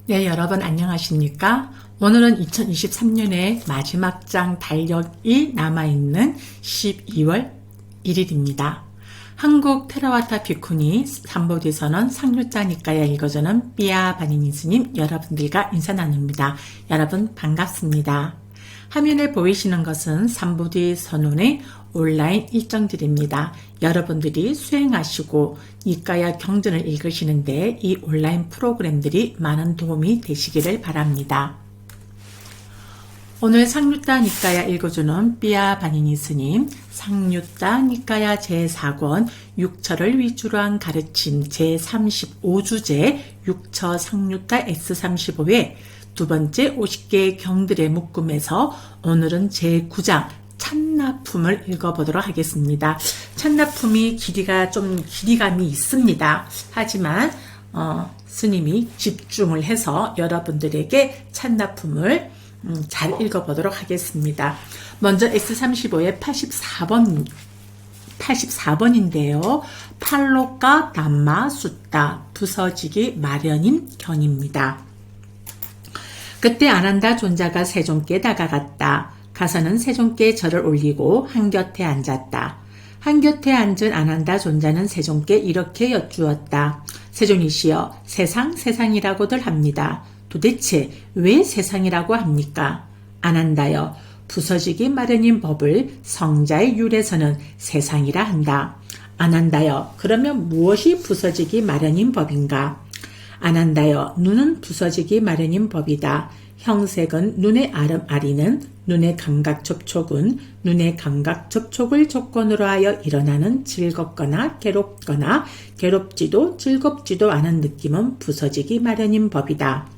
네, 여러분 안녕하십니까? 오늘은 2023년의 마지막 장 달력이 남아있는 12월 1일입니다. 한국 테라와타 비쿠니 삼보디선언 상류자 니까야 읽어주는 삐아 바니니 스님 여러분들과 인사 나눕니다. 여러분 반갑습니다. 화면에 보이시는 것은 삼보디 선언의 온라인 일정들입니다. 여러분들이 수행하시고 니까야 경전을 읽으시는데 이 온라인 프로그램들이 많은 도움이 되시기를 바랍니다. 오늘 상류타 니까야 읽어주는 삐아 바니니 스님 상류타 니까야 제4권 6처를 위주로 한 가르침 제35주제 6처 상류타 S35회 두 번째 50개의 경들의 묶음에서 오늘은 제9장 찬나품을 읽어보도록 하겠습니다. 찬나품이 길이감이 있습니다. 하지만 스님이 집중을 해서 여러분들에게 찬나품을 잘 읽어보도록 하겠습니다. 먼저 S35의 84번인데요. 팔로까 담마 숫다 부서지기 마련인 경입니다. 그때 아난다 존자가 세존께 다가갔다. 가서는 세존께 절을 올리고 한곁에 앉았다. 한곁에 앉은 아난다 존자는 세존께 이렇게 여쭈었다. 세존이시여, 세상이라고들 합니다. 도대체 왜 세상이라고 합니까? 아난다여, 부서지기 마련인 법을 성자의 율에서는 세상이라 한다. 아난다여, 그러면 무엇이 부서지기 마련인 법인가? 아난다여, 눈은 부서지기 마련인 법이다. 형색은 눈의 아름아리는 눈의 감각 접촉은 눈의 감각 접촉을 조건으로 하여 일어나는 즐겁거나 괴롭거나 괴롭지도 즐겁지도 않은 느낌은 부서지기 마련인 법이다.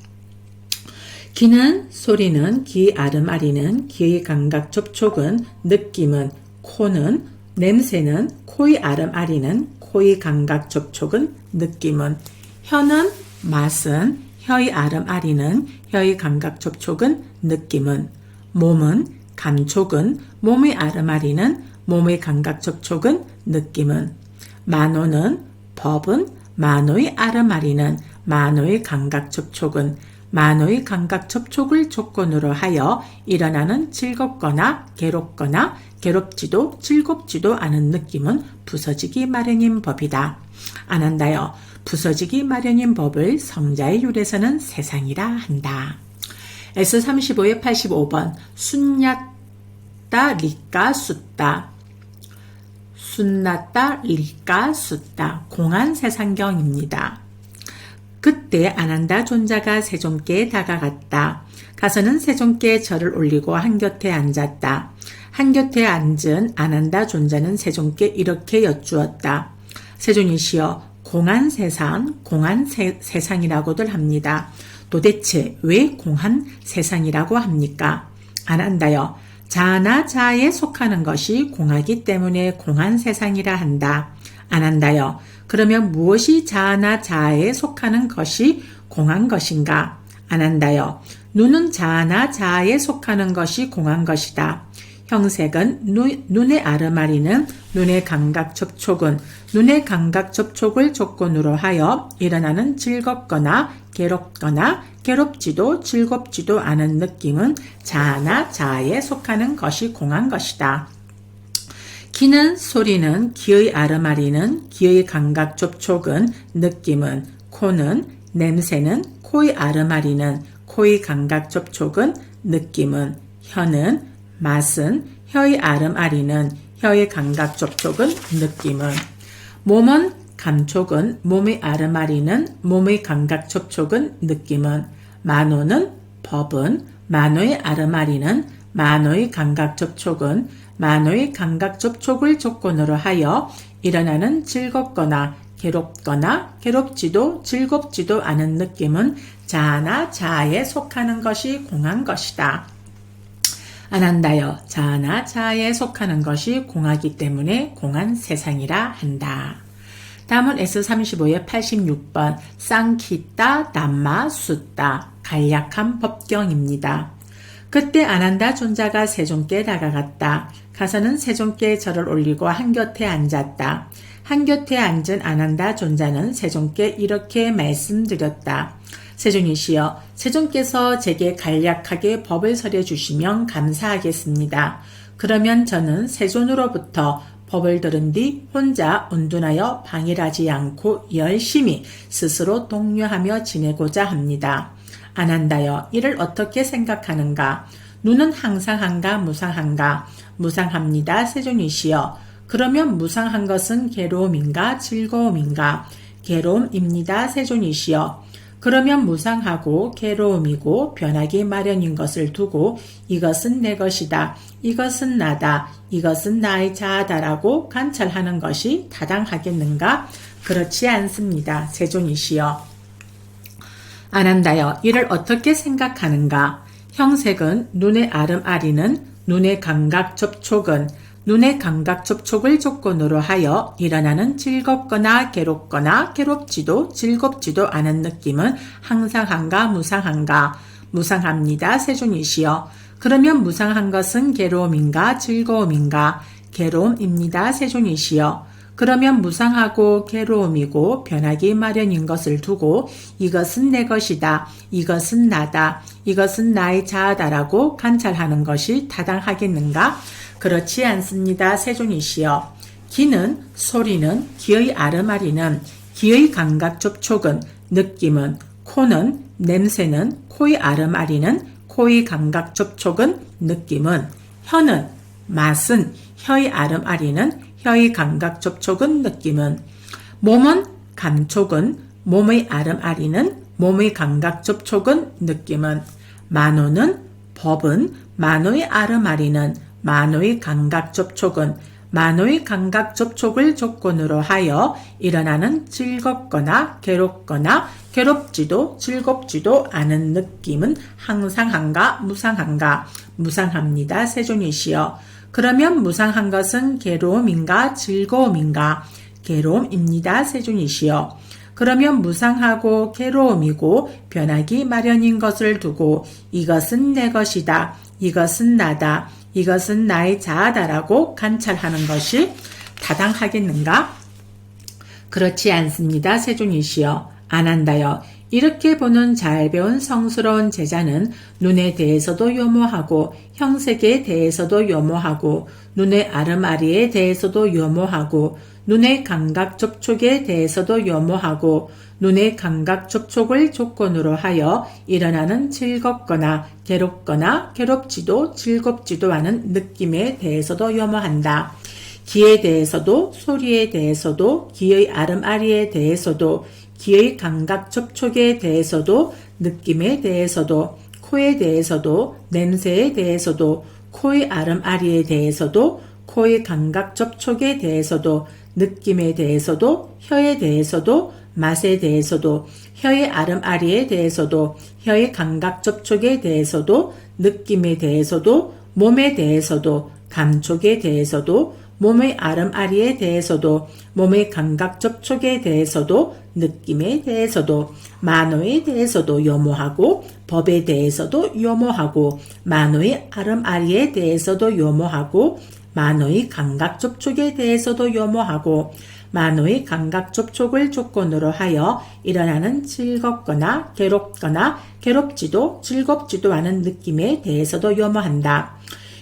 귀는 소리는 귀 아름아리는 귀의 감각 접촉은 느낌은 코는 냄새는 코의 아름아리는 코의 감각 접촉은 느낌은 혀는 맛은 혀의 아름아리는 혀의 감각 접촉은 느낌은 몸은 감촉은 몸의 아름아리는 몸의 감각 접촉은 느낌은 만호는 법은 만호의 아름아리는 만호의 감각 접촉은 만호의 감각 접촉을 조건으로 하여 일어나는 즐겁거나 괴롭거나 괴롭지도 즐겁지도 않은 느낌은 부서지기 마련인 법이다. 아난다여, 부서지기 마련인 법을 성자의 율에서는 세상이라 한다. S35의 85번 순냐따 리까 숫다 순나따 리까 숫다 공안세상경입니다. 그때 아난다 존자가 세존께 다가갔다. 가서는 세존께 절을 올리고 한곁에 앉았다. 한곁에 앉은 아난다 존자는 세존께 이렇게 여쭈었다. 세존이시여, 공안세상이라고들 합니다. 도대체 왜 공안세상이라고 합니까? 아난다여, 자아나 자아에 속하는 것이 공하기 때문에 공안세상이라 한다. 아난다여, 그러면 무엇이 자아나 자아에 속하는 것이 공한 것인가? 아난다여, 눈은 자아나 자아에 속하는 것이 공한 것이다. 형색은 눈의 아름아리는 눈의 감각 접촉은 눈의 감각 접촉을 조건으로 하여 일어나는 즐겁거나 괴롭거나 괴롭지도 즐겁지도 않은 느낌은 자아나 자아에 속하는 것이 공한 것이다. 귀는 소리는 귀의 아름아리는 귀의 감각 접촉은 느낌은 코는 냄새는 코의 아름아리는 코의 감각 접촉은 느낌은 혀는 맛은 혀의 아름아리는 혀의 감각 접촉은 느낌은 몸은 감촉은 몸의 아름아리는 몸의 감각 접촉은 느낌은 만호는 법은 만호의 아름아리는 만호의 감각 접촉은 만호의 감각 접촉을 조건으로 하여 일어나는 즐겁거나 괴롭거나 괴롭지도 즐겁지도 않은 느낌은 자아나 자아에 속하는 것이 공한 것이다. 아난다여, 자아나 자아에 속하는 것이 공하기 때문에 공한 세상이라 한다. 다음은 S35의 86번 쌍키따 담마 숫다 간략한 법경입니다. 그때 아난다 존자가 세존께 다가갔다. 가서는 세존께 절을 올리고 한곁에 앉았다. 한곁에 앉은 아난다 존자는 세존께 이렇게 말씀드렸다. 세존이시여, 세존께서 제게 간략하게 법을 설해 주시면 감사하겠습니다. 그러면 저는 세존으로부터 법을 들은 뒤 혼자 온둔하여 방일하지 않고 열심히 스스로 독려하며 지내고자 합니다. 아난다여, 이를 어떻게 생각하는가? 눈은 항상한가 무상한가? 무상합니다. 세존이시여. 그러면 무상한 것은 괴로움인가 즐거움인가? 괴로움입니다. 세존이시여. 그러면 무상하고 괴로움이고 변하기 마련인 것을 두고 이것은 내 것이다, 이것은 나다, 이것은 나의 자아다라고 관찰하는 것이 타당하겠는가? 그렇지 않습니다. 세존이시여. 아난다여, 이를 어떻게 생각하는가? 형색은 눈의 아름아리는 눈의 감각 접촉은 눈의 감각 접촉을 조건으로 하여 일어나는 즐겁거나 괴롭거나 괴롭지도 즐겁지도 않은 느낌은 항상한가 무상한가? 무상합니다. 세존이시여. 그러면 무상한 것은 괴로움인가 즐거움인가? 괴로움입니다. 세존이시여. 그러면 무상하고 괴로움이고 변하기 마련인 것을 두고 이것은 내 것이다, 이것은 나다, 이것은 나의 자아다라고 관찰하는 것이 타당하겠는가? 그렇지 않습니다. 세존이시여. 귀는, 소리는, 귀의 아름아리는, 귀의 감각 접촉은, 느낌은, 코는, 냄새는, 코의 아름아리는, 코의 감각 접촉은, 느낌은, 혀는, 맛은, 혀의 아름아리는, 혀의 감각 접촉은, 느낌은, 몸은, 감촉은, 몸의 아름아리는, 몸의 감각 접촉은, 느낌은, 만호는, 법은, 만호의 아름아리는, 만호의 감각 접촉은 만호의 감각 접촉을 조건으로 하여 일어나는 즐겁거나 괴롭거나 괴롭지도 즐겁지도 않은 느낌은 항상한가 무상한가? 무상합니다. 세존이시여. 그러면 무상한 것은 괴로움인가 즐거움인가? 괴로움입니다. 세존이시여. 그러면 무상하고 괴로움이고 변하기 마련인 것을 두고 이것은 내 것이다, 이것은 나다, 이것은 나의 자아다라고 관찰하는 것이 타당하겠는가? 그렇지 않습니다. 세존이시여. 아난다여. 이렇게 보는 잘 배운 성스러운 제자는 눈에 대해서도 요모하고 형색에 대해서도 요모하고 눈의 아름아리에 대해서도 요모하고 눈의 감각 접촉에 대해서도 요모하고 눈의 감각 접촉을 조건으로 하여 일어나는 즐겁거나 괴롭거나 괴롭지도 즐겁지도 않은 느낌에 대해서도 요모한다. 귀에 대해서도 소리에 대해서도 귀의 아름아리에 대해서도 귀의 감각 접촉에 대해서도 느낌에 대해서도 코에 대해서도 냄새에 대해서도 코의 아름아리에 대해서도 코의 감각 접촉에 대해서도 느낌에 대해서도 혀에 대해서도 맛에 대해서도 혀의 아름아리에 대해서도 혀의 감각 접촉에 대해서도 느낌에 대해서도 몸에 대해서도 감촉에 대해서도 몸의 아름아리에 대해서도 몸의 감각 접촉에 대해서도 느낌에 대해서도 만호에 대해서도 요모하고 법에 대해서도 요모하고 만호의 아름아리에 대해서도 요모하고 만호의 감각 접촉에 대해서도 요모하고 만호의 감각 접촉을 조건으로 하여 일어나는 즐겁거나 괴롭거나 괴롭지도 즐겁지도 않은 느낌에 대해서도 요모한다.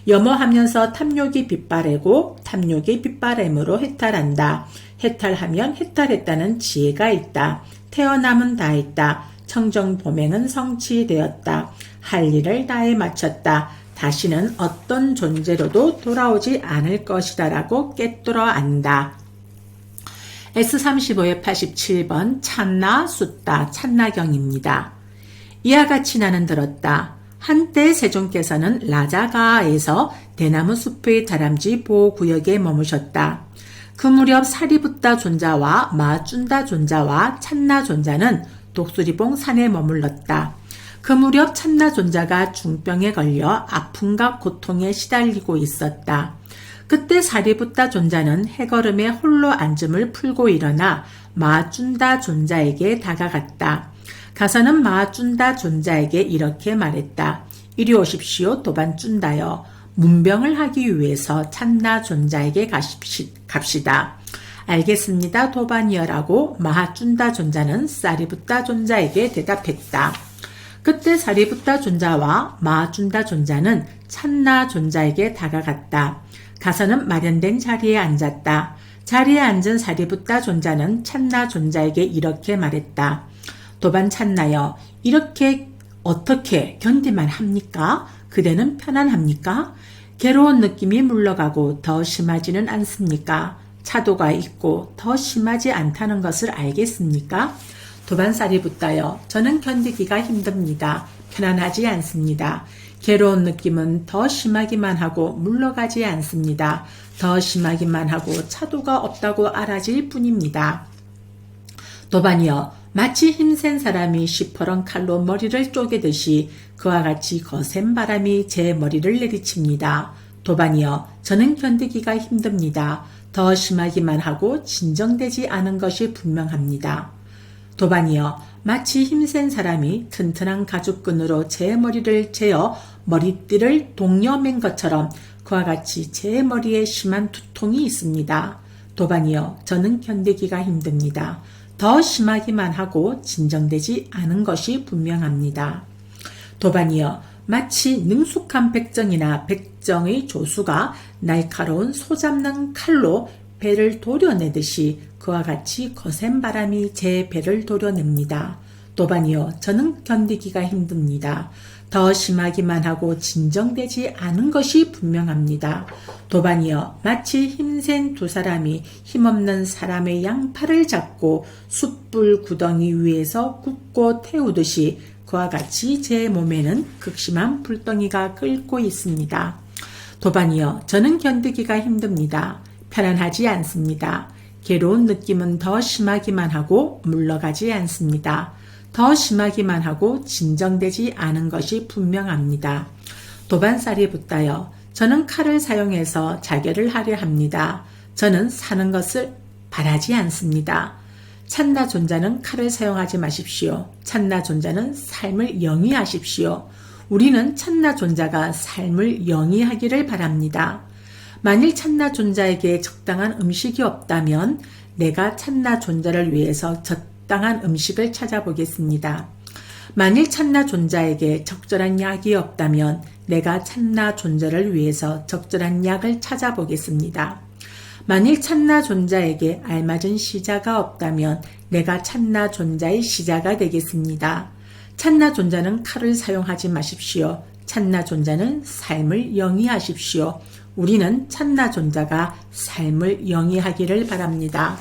요모하면서 탐욕이 빗바래고 탐욕이 빗바램으로 해탈한다. 해탈하면 해탈했다는 지혜가 있다. 태어남은 다했다. 청정보맹은 성취되었다. 할 일을 다해 마쳤다. 다시는 어떤 존재로도 돌아오지 않을 것이다 라고 깨뚫어 안다. S35의 87번 찬나 숫다 찬나경입니다. 이와 같이 나는 들었다. 한때 세존께서는 라자가에서 대나무 숲의 다람쥐 보호구역에 머무셨다. 그 무렵 사리붓다 존자와 마쭌다 존자와 찬나 존자는 독수리봉 산에 머물렀다. 그 무렵 찬나 존자가 중병에 걸려 아픔과 고통에 시달리고 있었다. 그때 사리붓다 존자는 해걸음에 홀로 앉음을 풀고 일어나 마쭌다 존자에게 다가갔다. 가서는 마쭌다 존자에게 이렇게 말했다. 이리 오십시오 도반쭌다여. 문병을 하기 위해서 찬나 존자에게 갑시다. 알겠습니다, 도반이여라고 마하쭌다 존자는 사리붓다 존자에게 대답했다. 그때 사리붓다 존자와 마하쭌다 존자는 찬나 존자에게 다가갔다. 가서는 마련된 자리에 앉았다. 자리에 앉은 사리붓다 존자는 찬나 존자에게 이렇게 말했다. 도반 찬나여, 이렇게 어떻게 견디만 합니까? 그대는 편안합니까? 괴로운 느낌이 물러가고 더 심하지는 않습니까? 차도가 있고 더 심하지 않다는 것을 알겠습니까? 도반 사리붓다여, 저는 견디기가 힘듭니다. 편안하지 않습니다. 괴로운 느낌은 더 심하기만 하고 물러가지 않습니다. 더 심하기만 하고 차도가 없다고 알아질 뿐입니다. 도반이여, 마치 힘센 사람이 시퍼런 칼로 머리를 쪼개듯이 그와 같이 거센 바람이 제 머리를 내리칩니다. 도반이여, 저는 견디기가 힘듭니다. 더 심하기만 하고 진정되지 않은 것이 분명합니다. 도반이여, 마치 힘센 사람이 튼튼한 가죽끈으로 제 머리를 재어 머리띠를 동여맨 것처럼 그와 같이 제 머리에 심한 두통이 있습니다. 도반이여, 저는 견디기가 힘듭니다. 더 심하기만 하고 진정되지 않은 것이 분명합니다. 도반이여, 마치 능숙한 백정이나 백정의 조수가 날카로운 소 잡는 칼로 배를 도려내듯이 그와 같이 거센 바람이 제 배를 도려냅니다. 도반이여, 저는 견디기가 힘듭니다. 더 심하기만 하고 진정되지 않은 것이 분명합니다. 도반이여, 마치 힘센 두 사람이 힘없는 사람의 양팔을 잡고 숯불 구덩이 위에서 굽고 태우듯이 그와 같이 제 몸에는 극심한 불덩이가 끓고 있습니다. 도반이여, 저는 견디기가 힘듭니다. 편안하지 않습니다. 괴로운 느낌은 더 심하기만 하고 물러가지 않습니다. 더 심하기만 하고 진정되지 않은 것이 분명합니다. 도반 사리붓다여, 저는 칼을 사용해서 자결을 하려 합니다. 저는 사는 것을 바라지 않습니다. 찬나 존자는 칼을 사용하지 마십시오. 찬나 존자는 삶을 영위하십시오. 우리는 찬나 존자가 삶을 영위하기를 바랍니다. 만일 찬나 존자에게 적당한 음식이 없다면 내가 찬나 존자를 위해서 적당한 음식을 찾아보겠습니다. 만일 찬나 존자에게 적절한 약이 없다면 내가 찬나 존자를 위해서 적절한 약을 찾아보겠습니다. 만일 찬나 존자에게 알맞은 시자가 없다면 내가 찬나 존자의 시자가 되겠습니다. 찬나 존자는 칼을 사용하지 마십시오. 찬나 존자는 삶을 영위하십시오. 우리는 찬나 존자가 삶을 영위하기를 바랍니다.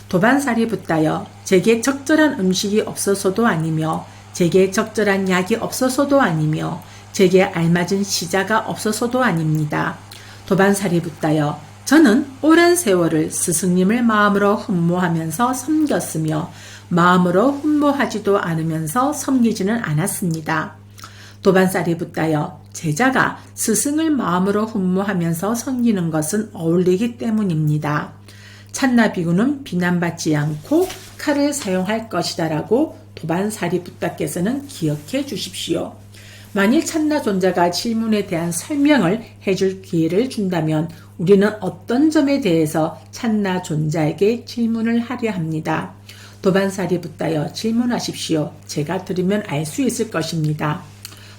도반살이 붙다여, 제게 적절한 음식이 없어서도 아니며 제게 적절한 약이 없어서도 아니며 제게 알맞은 시자가 없어서도 아닙니다. 도반살이 붙다여, 저는 오랜 세월을 스승님을 마음으로 흠모하면서 섬겼으며 마음으로 흠모하지도 않으면서 섬기지는 않았습니다. 도반살이 붙다여, 제자가 스승을 마음으로 흠모하면서 섬기는 것은 어울리기 때문입니다. 찬나 비구는 비난받지 않고 칼을 사용할 것이다라고 도반살이 붓다께서는 기억해 주십시오. 만일 찬나 존자가 질문에 대한 설명을 해줄 기회를 준다면 우리는 어떤 점에 대해서 찬나 존자에게 질문을 하려 합니다. 도반살이 붓다여, 질문하십시오. 제가 들으면 알 수 있을 것입니다.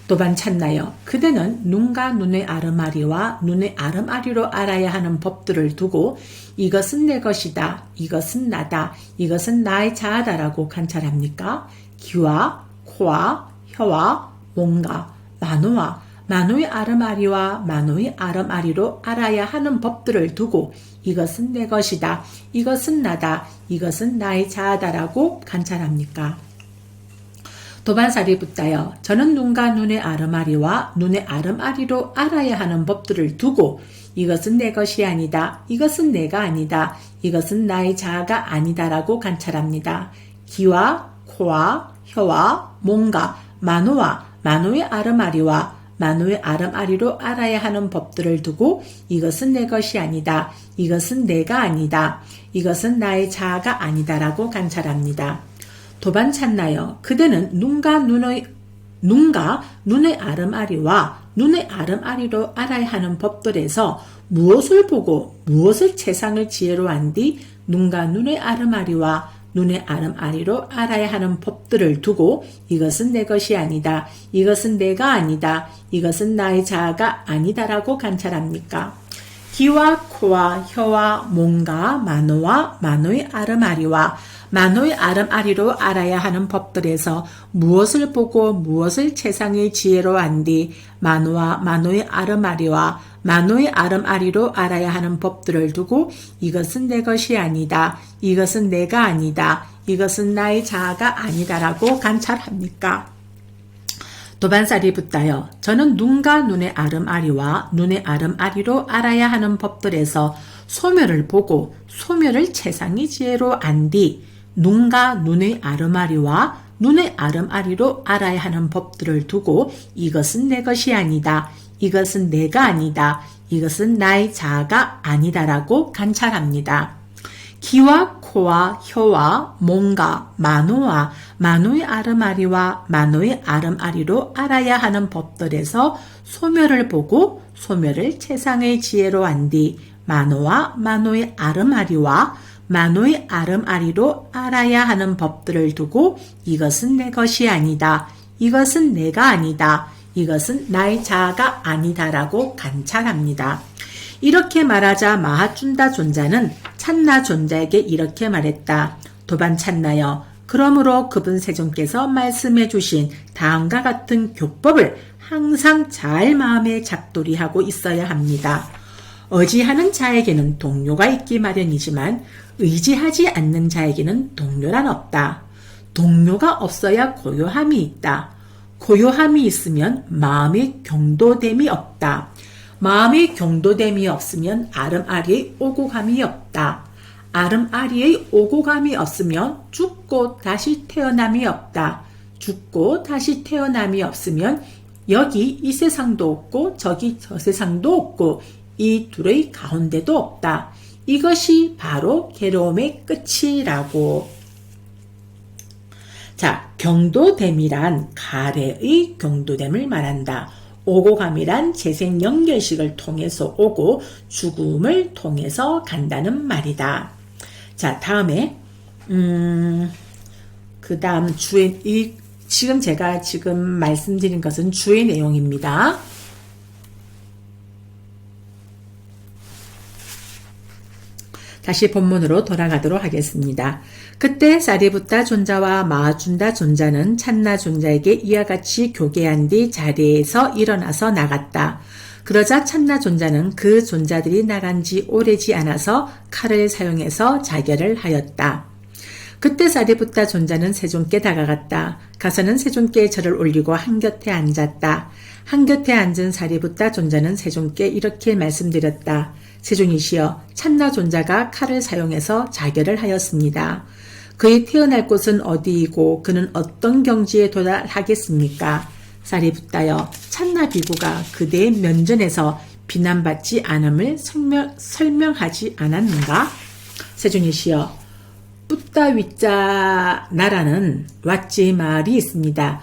도반 찬나여, 그대는 눈과 눈의 아름아리와 눈의 아름아리로 알아야 하는 법들을 두고 이것은 내 것이다, 이것은 나다, 이것은 나의 자아다라고 관찰합니까? 귀와 코와 혀와 몸과 만호와 만호의 아름아리와 만호의 아름아리로 알아야 하는 법들을 두고 이것은 내 것이다, 이것은 나다, 이것은 나의 자아다라고 관찰합니까? 도반살이 붙다여, 저는 눈과 눈의 아름아리와 눈의 아름아리로 알아야 하는 법들을 두고 이것은 내 것이 아니다, 이것은 내가 아니다, 이것은 나의 자아가 아니다라고 관찰합니다. 귀와 코와 혀와 몸과 만호와 만호의 아름아리와 만호의 아름아리로 알아야 하는 법들을 두고 이것은 내 것이 아니다, 이것은 내가 아니다, 이것은 나의 자아가 아니다라고 관찰합니다. 도반 찬나여, 그대는 눈과 눈의 아름아리와 눈의 아름아리로 알아야 하는 법들에서 무엇을 보고 무엇을 최상을 지혜로 한 뒤 눈과 눈의 아름아리와 눈의 아름아리로 알아야 하는 법들을 두고 이것은 내 것이 아니다. 이것은 내가 아니다. 이것은 나의 자아가 아니다라고 관찰합니까? 귀와 코와 혀와 몸과 만호와 만호의 아름아리와 만호의 아름아리로 알아야 하는 법들에서 무엇을 보고 무엇을 최상의 지혜로 안디 만호와 만호의 아름아리와 만호의 아름아리로 알아야 하는 법들을 두고 이것은 내 것이 아니다. 이것은 내가 아니다. 이것은 나의 자아가 아니다라고 관찰합니까? 도반사리붓다여 저는 눈과 눈의 아름아리와 눈의 아름아리로 알아야 하는 법들에서 소멸을 보고 소멸을 최상의 지혜로 안디 눈과 눈의 아름아리와 눈의 아름아리로 알아야 하는 법들을 두고 이것은 내 것이 아니다. 이것은 내가 아니다. 이것은 나의 자아가 아니다라고 관찰합니다. 귀와 코와 혀와 몸과 만호와 만호의 아름아리와 만호의 아름아리로 알아야 하는 법들에서 소멸을 보고 소멸을 최상의 지혜로 안디 만호와 만호의 아름아리와 만호의 아름아리로 알아야 하는 법들을 두고 이것은 내 것이 아니다. 이것은 내가 아니다. 이것은 나의 자아가 아니다라고 관찰합니다. 이렇게 말하자 마하춘다 존자는 찬나 존자에게 이렇게 말했다. 도반 찬나여, 그러므로 그분 세존께서 말씀해 주신 다음과 같은 교법을 항상 잘 마음에 잡돌이하고 있어야 합니다. 의지하는 자에게는 동료가 있기 마련이지만 의지하지 않는 자에게는 동료란 없다. 동료가 없어야 고요함이 있다. 고요함이 있으면 마음의 경도됨이 없다. 마음의 경도됨이 없으면 아름아리의 오고감이 없다. 아름아리의 오고감이 없으면 죽고 다시 태어남이 없다. 죽고 다시 태어남이 없으면 여기 이 세상도 없고 저기 저 세상도 없고 이 둘의 가운데도 없다. 이것이 바로 괴로움의 끝이라고. 자, 경도됨이란 가래의 경도됨을 말한다. 오고감이란 재생 연결식을 통해서 오고 죽음을 통해서 간다는 말이다. 자, 다음에 그 다음 주의 지금 제가 말씀드린 것은 주의 내용입니다. 다시 본문으로 돌아가도록 하겠습니다. 그때 사리붓다 존자와 마하춘다 존자는 찬나 존자에게 이와 같이 교개한 뒤 자리에서 일어나서 나갔다. 그러자 찬나 존자는 그 존자들이 나간 지 오래지 않아서 칼을 사용해서 자결을 하였다. 그때 사리붓다 존자는 세존께 다가갔다. 가서는 세존께 절을 올리고 한곁에 앉았다. 한곁에 앉은 사리붓다 존자는 세존께 이렇게 말씀드렸다. 세존이시여, 찬나 존자가 칼을 사용해서 자결을 하였습니다. 그의 태어날 곳은 어디이고 그는 어떤 경지에 도달하겠습니까? 사리붓다여, 찬나 비구가 그대의 면전에서 비난받지 않음을 설명하지 않았는가? 세존이시여, 뿌따위자 나라는 왓지 마을이 있습니다.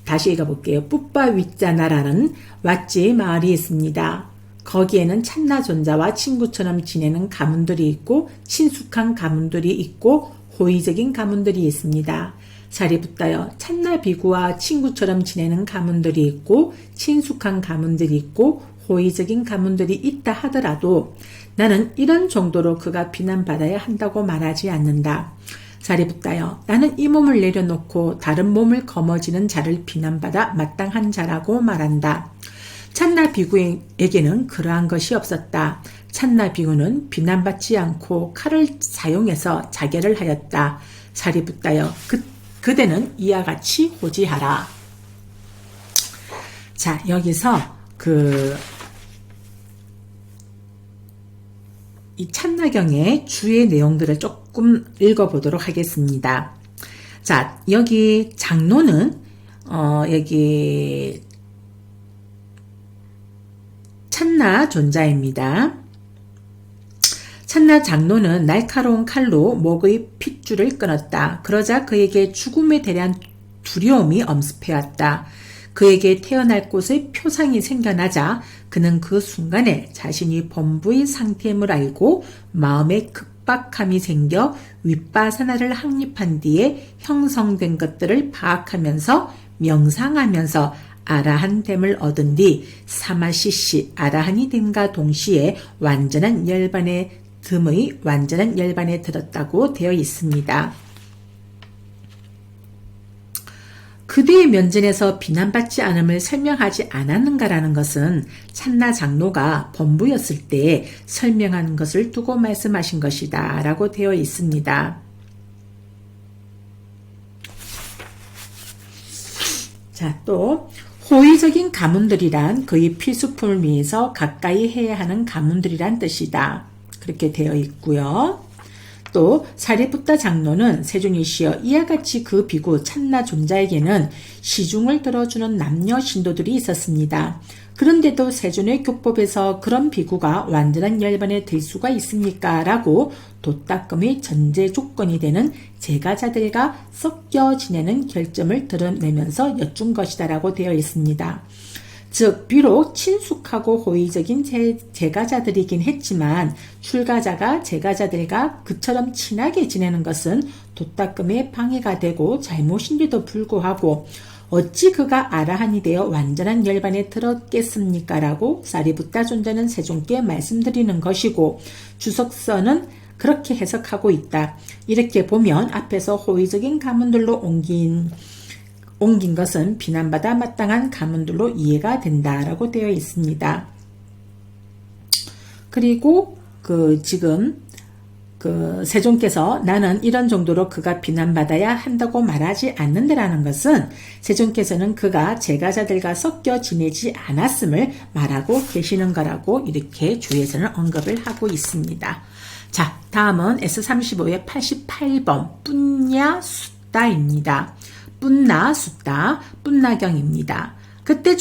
다시 읽어볼게요. 뿌빠위자 나라는 왓지 마을이 있습니다. 거기에는 찬나 존자와 친구처럼 지내는 가문들이 있고 친숙한 가문들이 있고 호의적인 가문들이 있습니다. 사리붓다여, 찬나 비구와 친구처럼 지내는 가문들이 있고 친숙한 가문들이 있고 호의적인 가문들이 있다 하더라도 나는 이런 정도로 그가 비난받아야 한다고 말하지 않는다. 사리붓다여, 나는 이 몸을 내려놓고 다른 몸을 거머쥐는 자를 비난받아 마땅한 자라고 말한다. 찬나 비구에게는 그러한 것이 없었다. 찬나 비구는 비난받지 않고 칼을 사용해서 자결을 하였다. 사리붓다여, 그대는 이와 같이 호지하라. 자, 여기서 이 찬나경의 주의 내용들을 조금 읽어보도록 하겠습니다. 자, 여기 장로는 여기 찬나 존자입니다. 찬나 장로는 날카로운 칼로 목의 핏줄을 끊었다. 그러자 그에게 죽음에 대한 두려움이 엄습해왔다. 그에게 태어날 곳의 표상이 생겨나자 그는 그 순간에 자신이 범부의 상태임을 알고 마음의 촉박함이 생겨 윗바사나를 확립한 뒤에 형성된 것들을 파악하면서 명상하면서 아라한됨을 얻은 뒤 사마시시 아라한이 됨과 동시에 완전한 열반에 들었다고 되어 있습니다. 그대의 면전에서 비난받지 않음을 설명하지 않았는가라는 것은 찬나 장로가 범부였을 때 설명한 것을 두고 말씀하신 것이다 라고 되어 있습니다. 자, 또 호의적인 가문들이란 그의 필수품을 위해서 가까이 해야 하는 가문들이란 뜻이다. 그렇게 되어 있고요. 또 사리부타 장로는 세존이시여 이와 같이 그 비구 찬나 존자에게는 시중을 들어주는 남녀 신도들이 있었습니다. 그런데도 세존의 교법에서 그런 비구가 완전한 열반에 들 수가 있습니까? 라고 도닦음의 전제 조건이 되는 제가자들과 섞여 지내는 결점을 드러내면서 여쭌 것이다 라고 되어 있습니다. 즉 비록 친숙하고 호의적인 제가자들이긴 했지만 출가자가 제가자들과 그처럼 친하게 지내는 것은 도닦음에 방해가 되고 잘못인데도 불구하고 어찌 그가 아라한이 되어 완전한 열반에 들었겠습니까? 라고 사리부타 존자는 세존께 말씀드리는 것이고 주석서는 그렇게 해석하고 있다. 이렇게 보면 앞에서 호의적인 가문들로 옮긴 것은 비난받아 마땅한 가문들로 이해가 된다라고 되어 있습니다. 그리고 지금 세존께서 나는 이런 정도로 그가 비난받아야 한다고 말하지 않는다라는 것은 세존께서는 그가 제가자들과 섞여 지내지 않았음을 말하고 계시는 거라고 이렇게 주에서는 언급을 하고 있습니다. 자, 다음은 S35의 88번 뿐냐 숫다입니다. 뿐나 숫다, 뿐나경입니다. 그때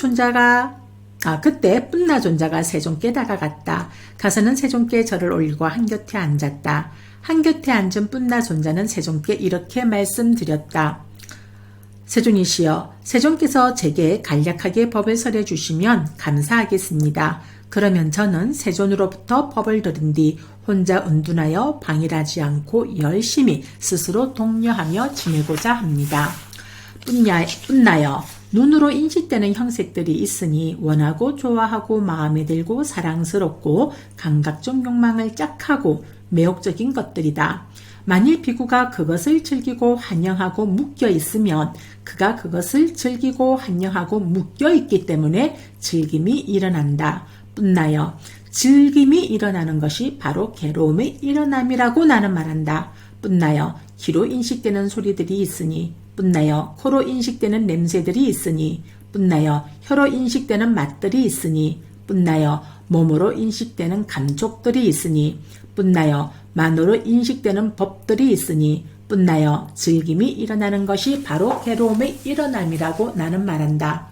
뿐나 존자가 세존께 다가갔다. 가서는 세존께 절을 올리고 한곁에 앉았다. 한곁에 앉은 뿐나 존자는 세존께 이렇게 말씀드렸다. 세존이시여, 세존께서 제게 간략하게 법을 설해 주시면 감사하겠습니다. 그러면 저는 세존으로부터 법을 들은 뒤 혼자 은둔하여 방일하지 않고 열심히 스스로 독려하며 지내고자 합니다. 뿐나여, 눈으로 인식되는 형색들이 있으니 원하고 좋아하고 마음에 들고 사랑스럽고 감각적 욕망을 짝하고 매혹적인 것들이다. 만일 비구가 그것을 즐기고 환영하고 묶여 있으면 그가 그것을 즐기고 환영하고 묶여 있기 때문에 즐김이 일어난다. 뿐나여, 즐김이 일어나는 것이 바로 괴로움의 일어남이라고 나는 말한다. 뿐나여, 귀로 인식되는 소리들이 있으니 뿐나여 코로 인식되는 냄새들이 있으니 뿐나여 혀로 인식되는 맛들이 있으니 뿐나여 몸으로 인식되는 감촉들이 있으니 뿐나여 만으로 인식되는 법들이 있으니 뿐나여 즐김이 일어나는 것이 바로 괴로움의 일어남이라고 나는 말한다.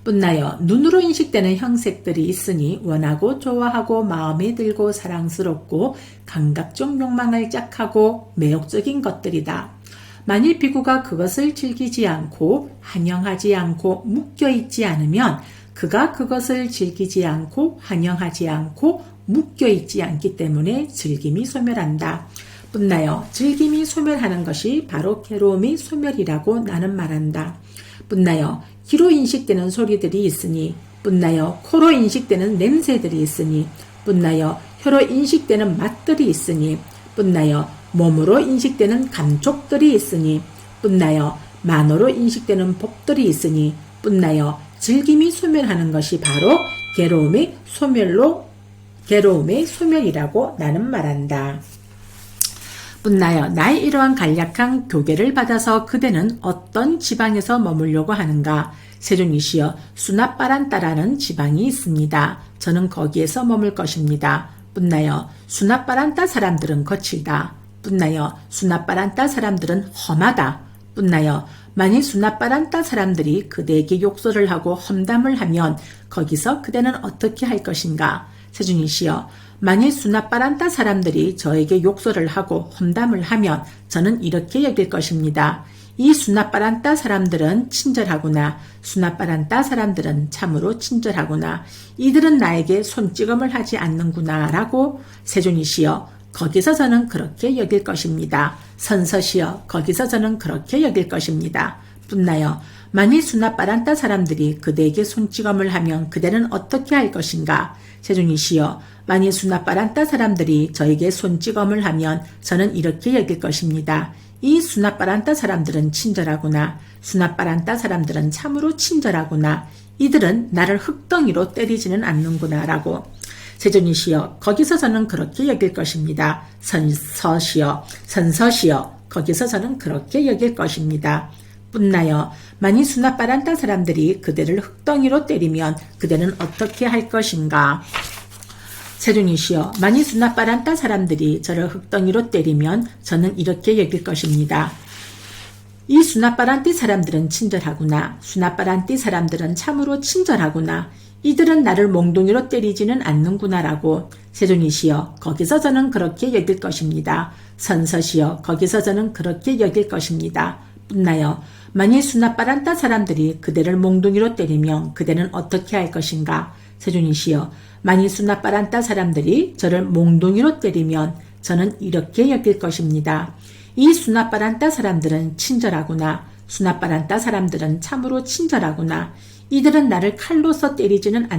뿐나여 눈으로 인식되는 형색들이 있으니 원하고 좋아하고 마음에 들고 사랑스럽고 감각적 욕망을 짝하고 매혹적인 것들이다. 만일 비구가 그것을 즐기지 않고 환영하지 않고 묶여있지 않으면 그가 그것을 즐기지 않고 환영하지 않고 묶여있지 않기 때문에 즐김이 소멸한다. 뿐나여 즐김이 소멸하는 것이 바로 괴로움이 소멸이라고 나는 말한다. 뿐나여 귀로 인식되는 소리들이 있으니 뿐나여 코로 인식되는 냄새들이 있으니 뿐나여 혀로 인식되는 맛들이 있으니 뿐나여 몸으로 인식되는 감촉들이 있으니 뿐나여 만으로 인식되는 법들이 있으니 뿐나여 즐김이 소멸하는 것이 바로 괴로움의 소멸이라고 나는 말한다. 뿐나여 나의 이러한 간략한 교계를 받아서 그대는 어떤 지방에서 머물려고 하는가? 세존이시여, 수나빠란따라는 지방이 있습니다. 저는 거기에서 머물 것입니다. 뿐나여 수나빠란따 사람들은 거칠다. 뿐나여 수나빠란따 사람들은 험하다. 뿐나여 만일 수나빠란따 사람들이 그대에게 욕설을 하고 험담을 하면 거기서 그대는 어떻게 할 것인가? 세존이시여, 만일 수나빠란따 사람들이 저에게 욕설을 하고 험담을 하면 저는 이렇게 여길 것입니다. 이 수나빠란따 사람들은 친절하구나. 수나빠란따 사람들은 참으로 친절하구나. 이들은 나에게 손찌검을 하지 않는구나 라고 세존이시여 거기서 저는 그렇게 여길 것입니다. 선서시여 거기서 저는 그렇게 여길 것입니다. 뿐나여 만일 수나빠란따 사람들이 그대에게 손찌검을 하면 그대는 어떻게 할 것인가? 세존이시여 만일 수나빠란따 사람들이 저에게 손찌검을 하면 저는 이렇게 여길 것입니다. 이 수나빠란따 사람들은 친절하구나. 수나빠란따 사람들은 참으로 친절하구나. 이들은 나를 흙덩이로 때리지는 않는구나 라고. 세존이시여 거기서 저는 그렇게 여길 것입니다. 선서시여 거기서 저는 그렇게 여길 것입니다. 뿐나여 만일 수나빠란따 사람들이 그대를 흙덩이로 때리면 그대는 어떻게 할 것인가? 세존이시여 만일 수나빠란따 사람들이 저를 흙덩이로 때리면 저는 이렇게 여길 것입니다. 이 수나빠란띠 사람들은 친절하구나. 수나빠란띠 사람들은 참으로 친절하구나. 이들은 나를 몽둥이로 때리지는 않는구나 라고. 세존이시여 거기서 저는 그렇게 여길 것입니다. 선서시여 거기서 저는 그렇게 여길 것입니다. 뿐나여 만일 수나빠란따 사람들이 그대를 몽둥이로 때리면 그대는 어떻게 할 것인가? 세존이시여 만일 수나빠란따 사람들이 저를 몽둥이로 때리면 저는 이렇게 여길 것입니다. 이 수나빠란따 사람들은 친절하구나. 수나빠란따 사람들은 참으로 친절하구나. 이들은 나를 칼로서 때리지는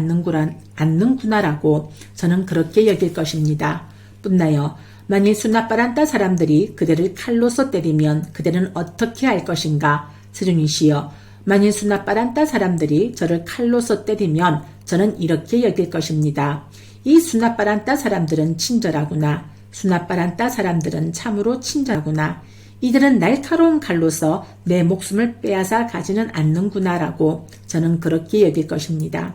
않는구나라고 저는 그렇게 여길 것입니다. 뿐나여 만일 수나빠란따 사람들이 그대를 칼로서 때리면 그대는 어떻게 할 것인가? 세존이시여 만일 수나빠란따 사람들이 저를 칼로서 때리면 저는 이렇게 여길 것입니다. 이 수나빠란따 사람들은 친절하구나. 수나빠란따 사람들은 참으로 친절하구나. 이들은 날카로운 칼로서 내 목숨을 빼앗아 가지는 않는구나라고 저는 그렇게 여길 것입니다.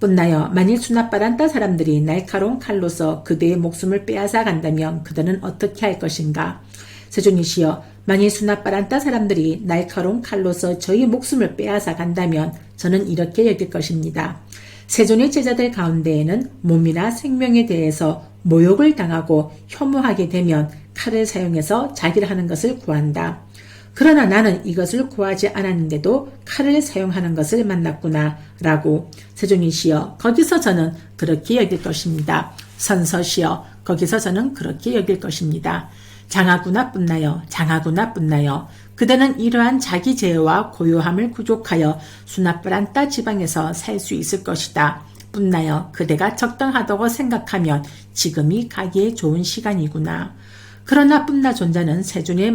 뿐나여 만일 수나빠란따 사람들이 날카로운 칼로서 그대의 목숨을 빼앗아 간다면 그대는 어떻게 할 것인가? 세존이시여 만일 수나빠란따 사람들이 날카로운 칼로서 저희 목숨을 빼앗아 간다면 저는 이렇게 여길 것입니다. 세존의 제자들 가운데에는 몸이나 생명에 대해서 모욕을 당하고 혐오하게 되면 칼을 사용해서 자기를 하는 것을 구한다. 그러나 나는 이것을 구하지 않았는데도 칼을 사용하는 것을 만났구나 라고. 세존이시여 거기서 저는 그렇게 여길 것입니다. 선서시여 거기서 저는 그렇게 여길 것입니다. 장하구나 뿐나여 장하구나 뿐나여 그대는 이러한 자기 죄와 고요함을 구족하여 수나빠란따 지방에서 살 수 있을 것이다. 뿐나여 그대가 적당하다고 생각하면 지금이 가기에 좋은 시간이구나. 그러자 뿐나 존자는 세존의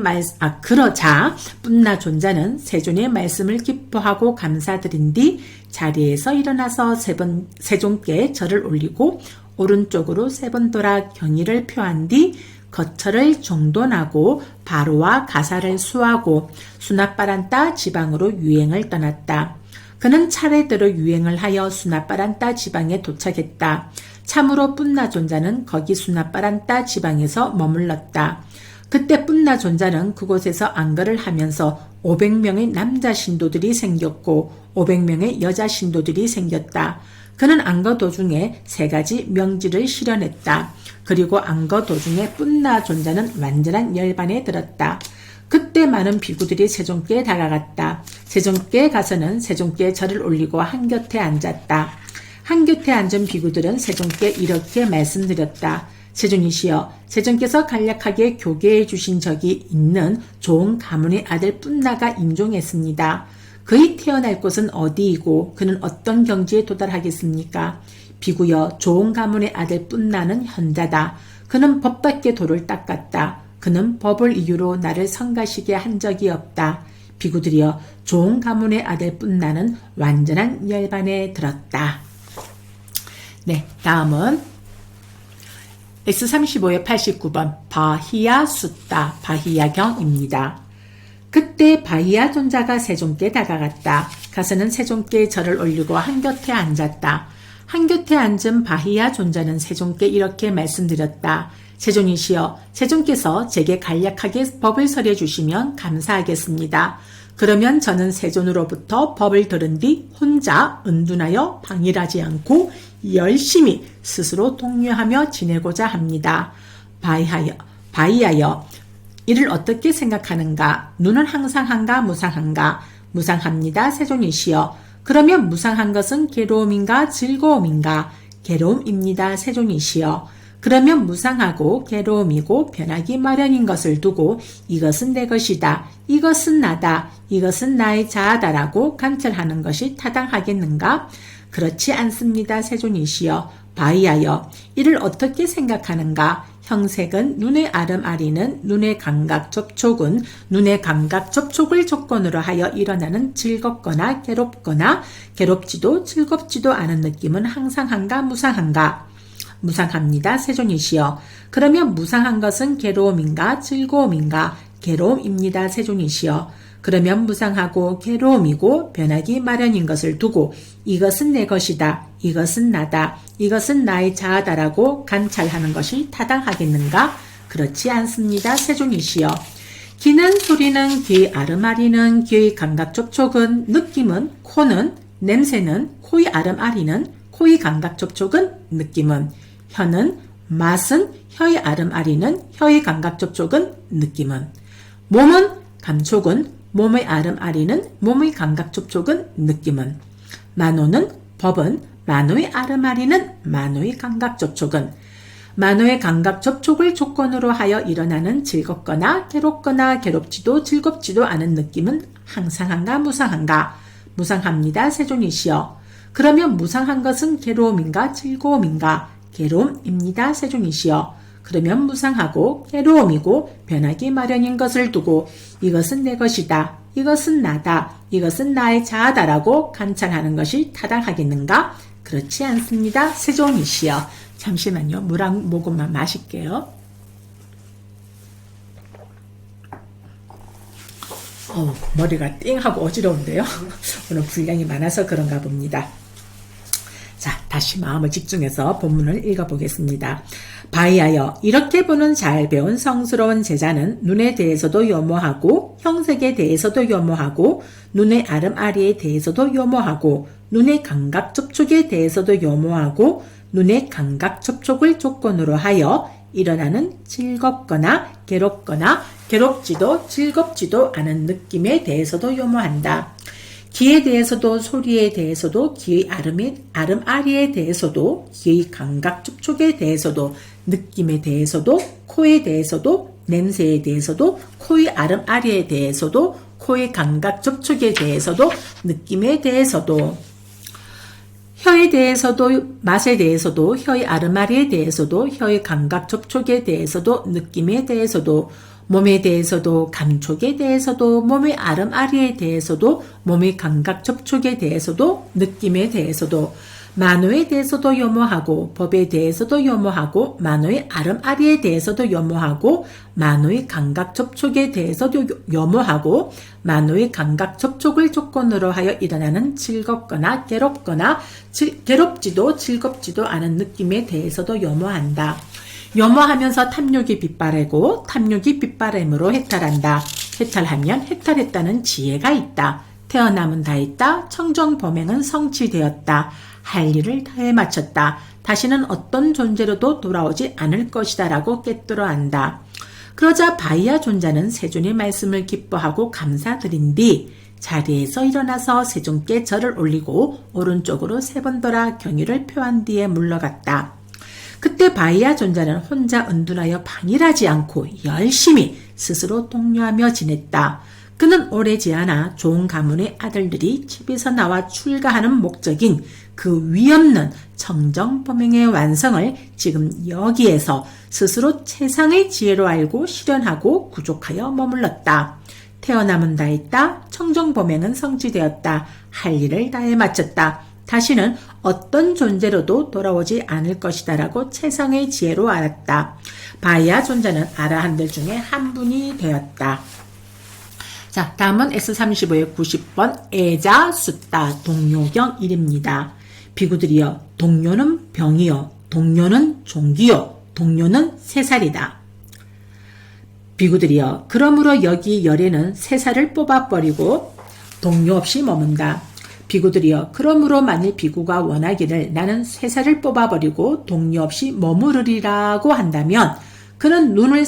말씀을 기뻐하고 감사드린 뒤 자리에서 일어나서 세존께 절을 올리고 오른쪽으로 3번 돌아 경의를 표한 뒤 거처를 정돈하고 바로와 가사를 수하고 수나빠란따 지방으로 유행을 떠났다. 그는 차례대로 유행을 하여 수나빠란따 지방에 도착했다. 참으로 뿐나 존자는 거기 수나빠란따 지방에서 머물렀다. 그때 뿐나 존자는 그곳에서 안거를 하면서 500명의 남자 신도들이 생겼고 500명의 여자 신도들이 생겼다. 그는 안거 도중에 3가지 명지를 실현했다. 그리고 안거 도중에 뿐나 존자는 완전한 열반에 들었다. 그때 많은 비구들이 세존께 다가갔다. 세존께 가서는 세존께 절을 올리고 한곁에 앉았다. 한곁에 앉은 비구들은 세존께 이렇게 말씀드렸다. 세존이시여, 세존께서 간략하게 교계해 주신 적이 있는 좋은 가문의 아들 뿐나가 임종했습니다. 그의 태어날 곳은 어디이고 그는 어떤 경지에 도달하겠습니까? 비구여, 좋은 가문의 아들 뿐나는 현자다. 그는 법답게 도를 닦았다. 그는 법을 이유로 나를 성가시게 한 적이 없다. 비구들이여, 좋은 가문의 아들 뿐나는 완전한 열반에 들었다. 네, 다음은 X35의 89번 바히야 숫다, 바히야경입니다. 그때 바히야 존자가 세존께 다가갔다. 가서는 세존께 절을 올리고 한곁에 앉았다. 한곁에 앉은 바히야 존자는 세존께 이렇게 말씀드렸다. 세존이시여, 세존께서 제게 간략하게 법을 설해 주시면 감사하겠습니다. 그러면 저는 세존으로부터 법을 들은 뒤 혼자 은둔하여 방일하지 않고 열심히 스스로 독려하며 지내고자 합니다. 바히야여, 이를 어떻게 생각하는가? 눈은 항상한가 무상한가? 무상합니다. 세존이시여. 그러면 무상한 것은 괴로움인가 즐거움인가? 괴로움입니다. 세존이시여. 그러면 무상하고 괴로움이고 변하기 마련인 것을 두고 이것은 내 것이다, 이것은 나다, 이것은 나의 자아다라고 관찰하는 것이 타당하겠는가? 그렇지 않습니다. 세존이시여. 바이하여 이를 어떻게 생각하는가? 형색은 눈의 아름아리는 눈의 감각 접촉은 눈의 감각 접촉을 조건으로 하여 일어나는 즐겁거나 괴롭거나 괴롭지도 즐겁지도 않은 느낌은 항상한가 무상한가? 무상합니다. 세존이시여. 그러면 무상한 것은 괴로움인가 즐거움인가? 괴로움입니다. 세존이시여. 그러면 무상하고 괴로움이고 변하기 마련인 것을 두고 이것은 내 것이다, 이것은 나다, 이것은 나의 자아다라고 관찰하는 것이 타당하겠는가? 그렇지 않습니다. 세존이시여. 귀는 소리는 귀의 아름아리는 귀의 감각 접촉은 느낌은 코는 냄새는 코의 아름아리는 코의 감각 접촉은 느낌은 혀는 맛은 혀의 아름아리는 혀의 감각 접촉은 느낌은 몸은 감촉은 몸의 아름아리는 몸의 감각 접촉은 느낌은 만호는 법은 만호의 아름아리는 만호의 감각 접촉은 만호의 감각 접촉을 조건으로 하여 일어나는 즐겁거나 괴롭거나 괴롭지도 즐겁지도 않은 느낌은 항상한가 무상한가? 무상합니다. 세존이시여. 그러면 무상한 것은 괴로움인가 즐거움인가? 괴로움입니다. 세존이시여. 그러면 무상하고 괴로움이고 변하기 마련인 것을 두고 이것은 내 것이다, 이것은 나다, 이것은 나의 자아다라고 관찰하는 것이 타당하겠는가? 그렇지 않습니다. 세존이시여. 잠시만요. 물 한 모금만 마실게요. 머리가 띵하고 어지러운데요. 오늘 분량이 많아서 그런가 봅니다. 자, 다시 마음을 집중해서 본문을 읽어보겠습니다. 바이하여 이렇게 보는 잘 배운 성스러운 제자는 눈에 대해서도 요모하고 형색에 대해서도 요모하고 눈의 아름아리에 대해서도 요모하고 눈의 감각 접촉에 대해서도 요모하고 눈의 감각 접촉을 조건으로 하여 일어나는 즐겁거나 괴롭거나 괴롭지도 즐겁지도 않은 느낌에 대해서도 요모한다. 귀에 대해서도 소리에 대해서도 귀의 아름아리에 대해서도 귀의 감각 접촉에 대해서도 느낌에 대해서도 코에 대해서도 냄새에 대해서도 코의 아름아리에 대해서도 코의 감각 접촉에 대해서도 느낌에 대해서도 혀에 대해서도 맛에 대해서도 혀의 아름아리에 대해서도 혀의 감각 접촉에 대해서도 느낌에 대해서도 몸에 대해서도 감촉에 대해서도 몸의 아름아리에 대해서도 몸의 감각 접촉에 대해서도 느낌에 대해서도 만호에 대해서도 요모하고 법에 대해서도 요모하고 만호의 아름아리에 대해서도 요모하고 만호의 감각 접촉에 대해서도 요모하고 만호의 감각 접촉을 조건으로 하여 일어나는 즐겁거나 괴롭거나 괴롭지도 즐겁지도 않은 느낌에 대해서도 요모한다. 요모하면서 탐욕이 빗바래고 탐욕이 빗바램으로 해탈한다. 해탈하면 해탈했다는 지혜가 있다. 태어남은 다했다. 청정범행은 성취되었다. 할 일을 다해 마쳤다. 다시는 어떤 존재로도 돌아오지 않을 것이다 라고 깨뜨려 안다. 그러자 바이아 존자는 세존의 말씀을 기뻐하고 감사드린 뒤 자리에서 일어나서 세존께 절을 올리고 오른쪽으로 3번 돌아 경의를 표한 뒤에 물러갔다. 그때 바이아 존자는 혼자 은둔하여 반일하지 않고 열심히 스스로 독려하며 지냈다. 그는 오래지 않아 좋은 가문의 아들들이 집에서 나와 출가하는 목적인 그 위없는 청정범행의 완성을 지금 여기에서 스스로 최상의 지혜로 알고 실현하고 구족하여 머물렀다. 태어남은 다했다. 청정범행은 성취되었다. 할 일을 다해 마쳤다. 다시는 어떤 존재로도 돌아오지 않을 것이다 라고 최상의 지혜로 알았다. 바이아 존자는 아라한들 중에 한 분이 되었다. 자, 다음은 S35의 90번 애자 숫다 동료경 1입니다. 비구들이여 동료는 병이요 동료는 종기요 동료는 새살이다. 비구들이여 그러므로 여기 열에는 새살을 뽑아버리고 동료 없이 머문다. 비구들이여 그러므로 만일 비구가 원하기를 나는 새살을 뽑아버리고 동료 없이 머무르리라고 한다면 그는 눈을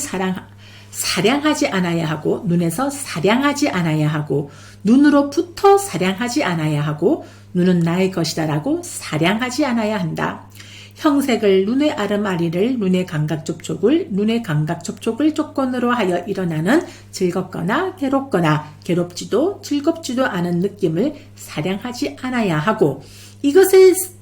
사량하지 않아야 하고 눈에서 사량하지 않아야 하고 눈으로부터 사량하지 않아야 하고 눈은 나의 것이다 라고 사량하지 않아야 한다. 형색을 눈의 아름아리를 눈의 감각 접촉을 눈의 감각 접촉을 조건으로 하여 일어나는 즐겁거나 괴롭거나 괴롭지도 즐겁지도 않은 느낌을 사량하지 않아야 하고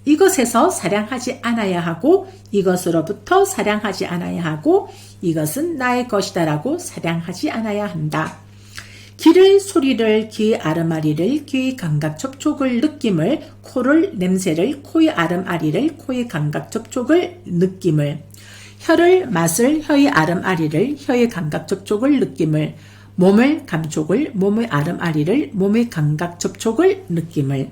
이것에서 사량하지 않아야 하고 이것으로부터 사량하지 않아야 하고 이것은 나의 것이다라고 사량하지 않아야 한다. 귀를 소리를 귀의 아름아리를 귀의 감각 접촉을 느낌을 코를 냄새를 코의 아름아리를 코의 감각 접촉을 느낌을 혀를 맛을 혀의 아름아리를 혀의 감각 접촉을 느낌을 몸을 감촉을 몸의 아름아리를 몸의 감각 접촉을 느낌을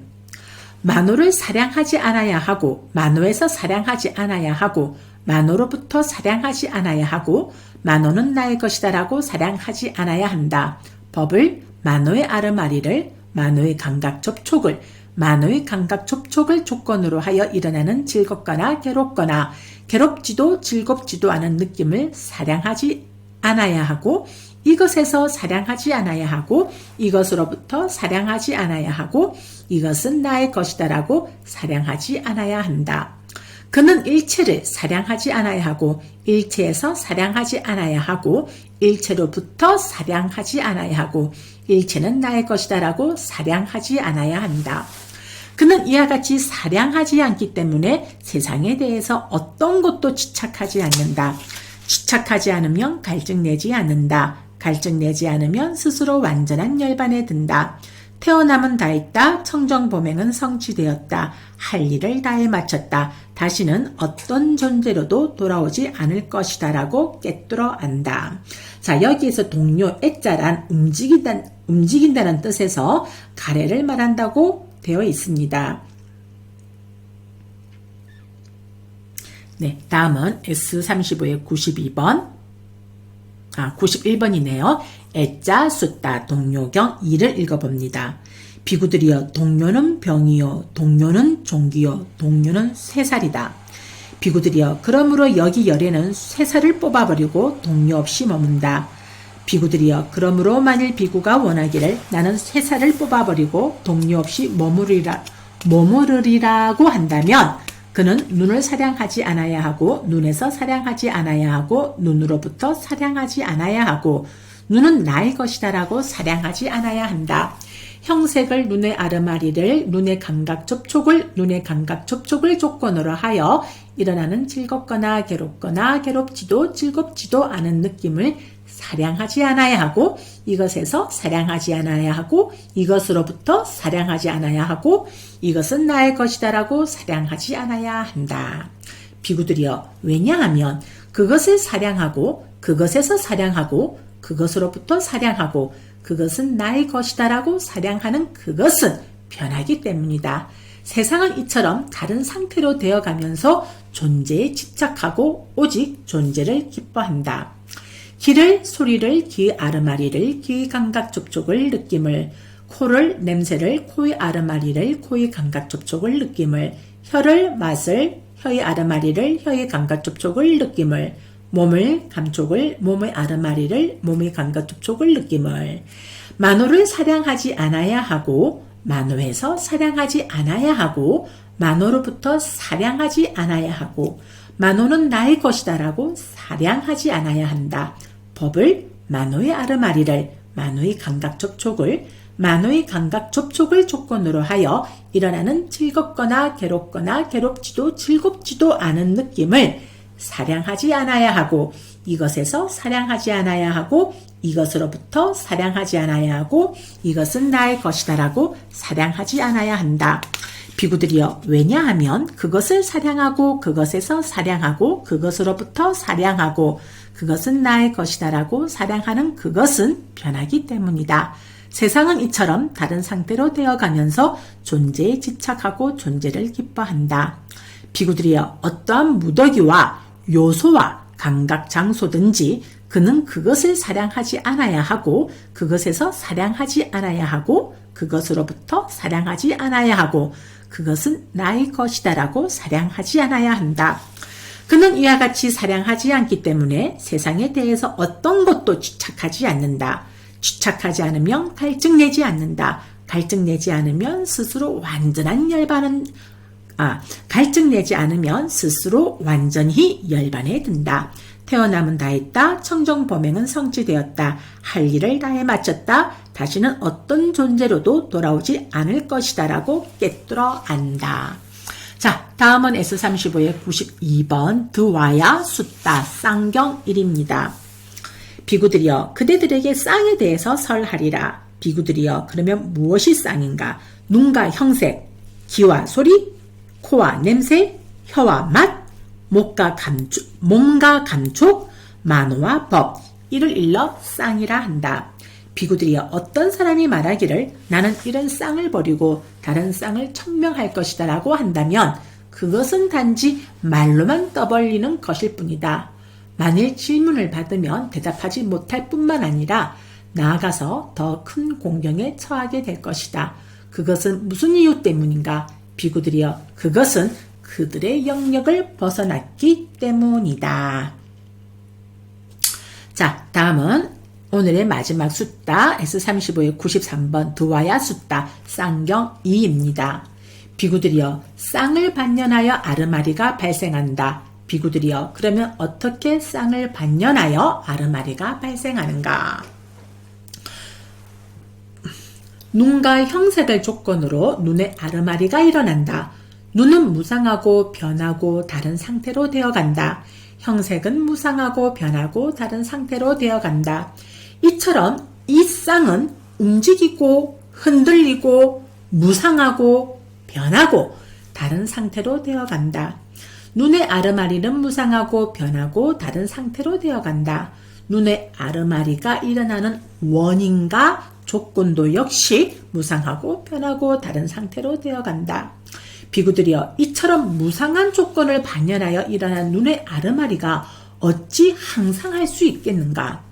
만호를 사량하지 않아야 하고 만호에서 사량하지 않아야 하고 만호로부터 사량하지 않아야 하고 만호는 나의 것이다라고 사량하지 않아야 한다. 법을 만호의 아름아리를 만호의 감각 접촉을 만호의 감각 접촉을 조건으로 하여 일어나는 즐겁거나 괴롭거나 괴롭지도 즐겁지도 않은 느낌을 사량하지 않아야 하고 이것에서 사량하지 않아야 하고 이것으로부터 사량하지 않아야 하고 이것은 나의 것이다라고 사량하지 않아야 한다. 그는 일체를 사량하지 않아야 하고 일체에서 사량하지 않아야 하고 일체로부터 사량하지 않아야 하고 일체는 나의 것이다라고 사량하지 않아야 한다. 그는 이와 같이 사량하지 않기 때문에 세상에 대해서 어떤 것도 집착하지 않는다. 집착하지 않으면 갈증 내지 않는다. 갈증 내지 않으면 스스로 완전한 열반에 든다. 태어남은 다했다. 청정보맹은 성취되었다. 할 일을 다해 마쳤다. 다시는 어떤 존재로도 돌아오지 않을 것이다 라고 꿰뚫어 안다. 자, 여기에서 동료 애자란 움직인다는 뜻에서 가래를 말한다고 되어 있습니다. 네, 다음은 S35의 91번이네요. 애자, 숫다, 동료경 2를 읽어봅니다. 비구들이여 동료는 병이요 동료는 종기요 동료는 쇠살이다. 비구들이여 그러므로 여기 열에는 쇠살을 뽑아버리고 동료 없이 머문다. 비구들이여 그러므로 만일 비구가 원하기를 나는 쇠살을 뽑아버리고 동료 없이 머무르리라고 한다면 그는 눈을 사량하지 않아야 하고 눈에서 사량하지 않아야 하고 눈으로부터 사량하지 않아야 하고 눈은 나의 것이다라고 사량하지 않아야 한다. 형색을 눈의 아름아리를 눈의 감각 접촉을 조건으로 하여 일어나는 즐겁거나 괴롭지도 즐겁지도 않은 느낌을 사량하지 않아야 하고 이것에서 사량하지 않아야 하고 이것으로부터 사량하지 않아야 하고 이것은 나의 것이다라고 사량하지 않아야 한다. 비구들이여 왜냐하면 그것을 사량하고 그것에서 사량하고 그것으로부터 사량하고 그것은 나의 것이다라고 사량하는 그것은 변하기 때문이다. 세상은 이처럼 다른 상태로 되어가면서 존재에 집착하고 오직 존재를 기뻐한다. 귀를 소리를 귀의 아름아리를 귀의 감각 접촉을 느낌을 코를 냄새를 코의 아름아리를 코의 감각 접촉을 느낌을 혀를 맛을 혀의 아름아리를 혀의 감각 접촉을 느낌을 몸을 감촉을 몸의 아름아리를 몸의 감각 접촉을 느낌을 만호를 사량하지 않아야 하고 만호에서 사량하지 않아야 하고 만호로부터 사량하지 않아야 하고 만호는 나의 것이다라고 사량하지 않아야 한다. 법을 만호의 아름아리를 만호의 감각 접촉을 조건으로 하여 일어나는 즐겁거나 괴롭지도 즐겁지도 않은 느낌을 사량하지 않아야 하고 이것에서 사량하지 않아야 하고 이것으로부터 사량하지 않아야 하고 이것은 나의 것이다라고 사량하지 않아야 한다. 비구들이여 왜냐하면 그것을 사량하고 그것에서 사량하고 그것으로부터 사량하고 그것은 나의 것이다라고 사량하는 그것은 변하기 때문이다. 세상은 이처럼 다른 상태로 되어가면서 존재에 집착하고 존재를 기뻐한다. 비구들이여 어떠한 무더기와 요소와 감각 장소든지 그는 그것을 사량하지 않아야 하고 그것에서 사량하지 않아야 하고 그것으로부터 사량하지 않아야 하고 그것은 나의 것이다라고 사량하지 않아야 한다. 그는 이와 같이 사량하지 않기 때문에 세상에 대해서 어떤 것도 집착하지 않는다. 집착하지 않으면 갈증 내지 않는다. 갈증 내지 않으면 스스로 완전한 열반은 갈증 내지 않으면 스스로 완전히 열반에 든다. 태어남은 다했다. 청정범행은 성취되었다. 할 일을 다해 마쳤다. 다시는 어떤 존재로도 돌아오지 않을 것이다 라고 꿰뚫어 안다. 자, 다음은 S35의 92번 드와야 숫다 쌍경 1입니다. 비구들이여 그대들에게 쌍에 대해서 설하리라. 비구들이여 그러면 무엇이 쌍인가? 눈과 형색, 귀와 소리, 코와 냄새, 혀와 맛, 몸과 감촉, 만호와 법, 이를 일러 쌍이라 한다. 비구들이여 어떤 사람이 말하기를 나는 이런 쌍을 버리고 다른 쌍을 천명할 것이다 라고 한다면 그것은 단지 말로만 떠벌리는 것일 뿐이다. 만일 질문을 받으면 대답하지 못할 뿐만 아니라 나아가서 더 큰 공경에 처하게 될 것이다. 그것은 무슨 이유 때문인가? 비구들이여 그것은 그들의 영역을 벗어났기 때문이다. 자, 다음은 오늘의 마지막 숫자 S35의 93번 드와야 숫자 쌍경 2입니다. 비구들이여 쌍을 반년하여 아르마리가 발생한다. 비구들이여 그러면 어떻게 쌍을 반년하여 아르마리가 발생하는가? 눈과 형색을 조건으로 눈에 아르마리가 일어난다. 눈은 무상하고 변하고 다른 상태로 되어간다. 형색은 무상하고 변하고 다른 상태로 되어간다. 이처럼 이 쌍은 움직이고 흔들리고 무상하고 변하고 다른 상태로 되어간다. 눈의 아르마리는 무상하고 변하고 다른 상태로 되어간다. 눈의 아르마리가 일어나는 원인과 조건도 역시 무상하고 변하고 다른 상태로 되어간다. 비구들이여 이처럼 무상한 조건을 반영하여 일어난 눈의 아르마리가 어찌 항상 할 수 있겠는가?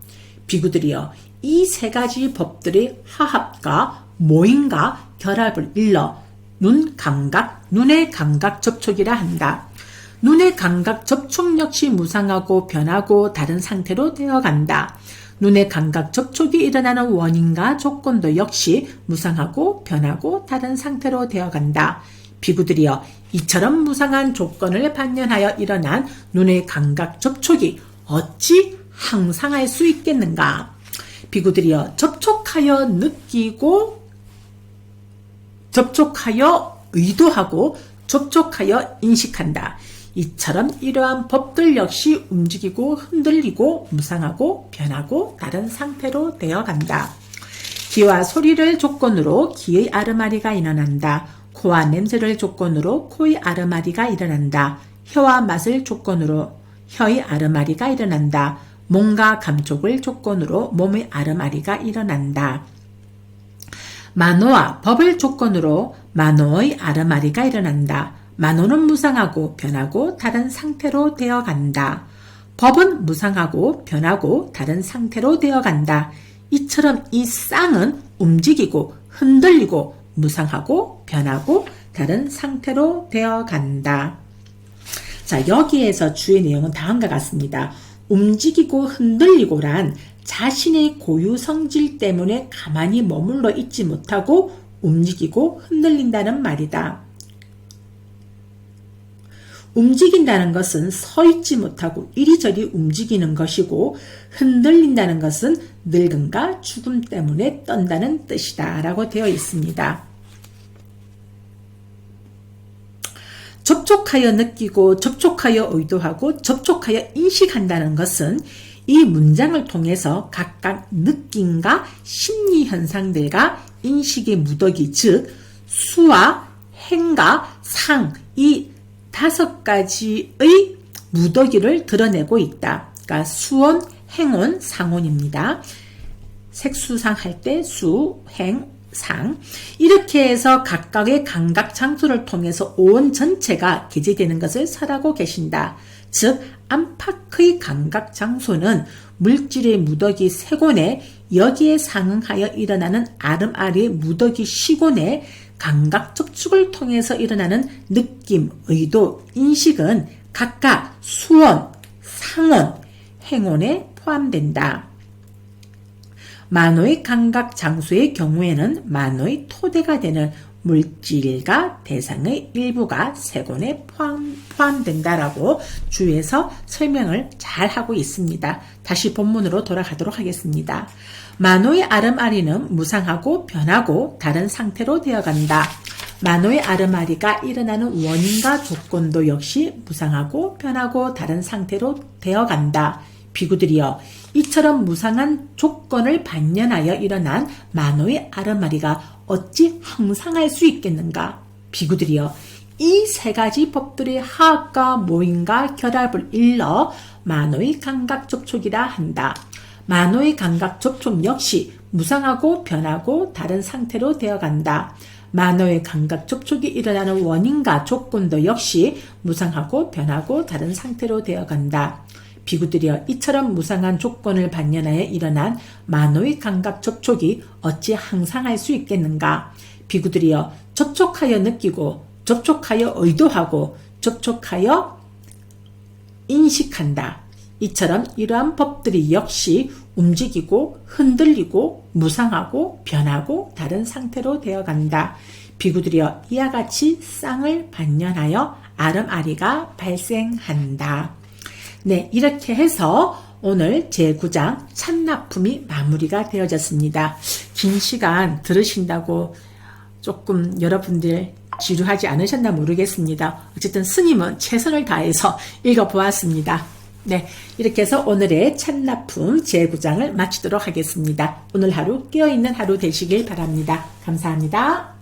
비구들이여 이 세 가지 법들의 화합과 모임과 결합을 일러 눈의 감각 접촉이라 한다. 눈의 감각 접촉 역시 무상하고 변하고 다른 상태로 되어간다. 눈의 감각 접촉이 일어나는 원인과 조건도 역시 무상하고 변하고 다른 상태로 되어간다. 비구들이여 이처럼 무상한 조건을 반영하여 일어난 눈의 감각 접촉이 어찌 항상 할 수 있겠는가? 비구들이여 접촉하여 느끼고 접촉하여 의도하고 접촉하여 인식한다. 이처럼 이러한 법들 역시 움직이고 흔들리고 무상하고 변하고 다른 상태로 되어간다. 귀와 소리를 조건으로 귀의 아르마리가 일어난다. 코와 냄새를 조건으로 코의 아르마리가 일어난다. 혀와 맛을 조건으로 혀의 아르마리가 일어난다. 몸과 감촉을 조건으로 몸의 아르마리가 일어난다. 만호와 법을 조건으로 만호의 아르마리가 일어난다. 만호는 무상하고 변하고 다른 상태로 되어간다. 법은 무상하고 변하고 다른 상태로 되어간다. 이처럼 이 쌍은 움직이고 흔들리고 무상하고 변하고 다른 상태로 되어간다. 자, 여기에서 주의 내용은 다음과 같습니다. 움직이고 흔들리고란 자신의 고유 성질 때문에 가만히 머물러 있지 못하고 움직이고 흔들린다는 말이다. 움직인다는 것은 서 있지 못하고 이리저리 움직이는 것이고 흔들린다는 것은 늙음과 죽음 때문에 떤다는 뜻이다 라고 되어 있습니다. 접촉하여 느끼고 접촉하여 의도하고 접촉하여 인식한다는 것은 이 문장을 통해서 각각 느낌과 심리 현상들과 인식의 무더기 즉 수와 행과 상 이 5가지의 무더기를 드러내고 있다. 그러니까 수온, 행온, 상온입니다. 색수상 할 때 수, 행, 상 이렇게 해서 각각의 감각 장소를 통해서 온 전체가 개재되는 것을 설하고 계신다. 즉 안팎의 감각 장소는 물질의 무더기 세곤에 여기에 상응하여 일어나는 아름아리의 무더기 시곤에 감각 접촉을 통해서 일어나는 느낌, 의도, 인식은 각각 수온, 상온, 행온에 포함된다. 만호의 감각 장소의 경우에는 만호의 토대가 되는 물질과 대상의 일부가 세곤에 포함된다라고 주에서 설명을 잘 하고 있습니다. 다시 본문으로 돌아가도록 하겠습니다. 만호의 아름아리는 무상하고 변하고 다른 상태로 되어간다. 만호의 아름아리가 일어나는 원인과 조건도 역시 무상하고 변하고 다른 상태로 되어간다. 비구들이여, 이처럼 무상한 조건을 반연하여 일어난 만호의 아름아리가 어찌 항상할 수 있겠는가? 비구들이여, 이 세 가지 법들의 화합과 모임과 결합을 일러 만호의 감각접촉이라 한다. 만호의 감각접촉 역시 무상하고 변하고 다른 상태로 되어간다. 만호의 감각접촉이 일어나는 원인과 조건도 역시 무상하고 변하고 다른 상태로 되어간다. 비구들이여, 이처럼 무상한 조건을 반연하여 일어난 만호의 감각접촉이 어찌 항상 할 수 있겠는가? 비구들이여, 접촉하여 느끼고 접촉하여 의도하고 접촉하여 인식한다. 이처럼 이러한 법들이 역시 움직이고 흔들리고 무상하고 변하고 다른 상태로 되어간다. 비구들이여, 이와 같이 쌍을 반연하여 아름아리가 발생한다. 네, 이렇게 해서 오늘 제9장 참나품이 마무리가 되어졌습니다. 긴 시간 들으신다고 조금 여러분들 지루하지 않으셨나 모르겠습니다. 어쨌든 스님은 최선을 다해서 읽어보았습니다. 네, 이렇게 해서 오늘의 참나품 제9장을 마치도록 하겠습니다. 오늘 하루 깨어있는 하루 되시길 바랍니다. 감사합니다.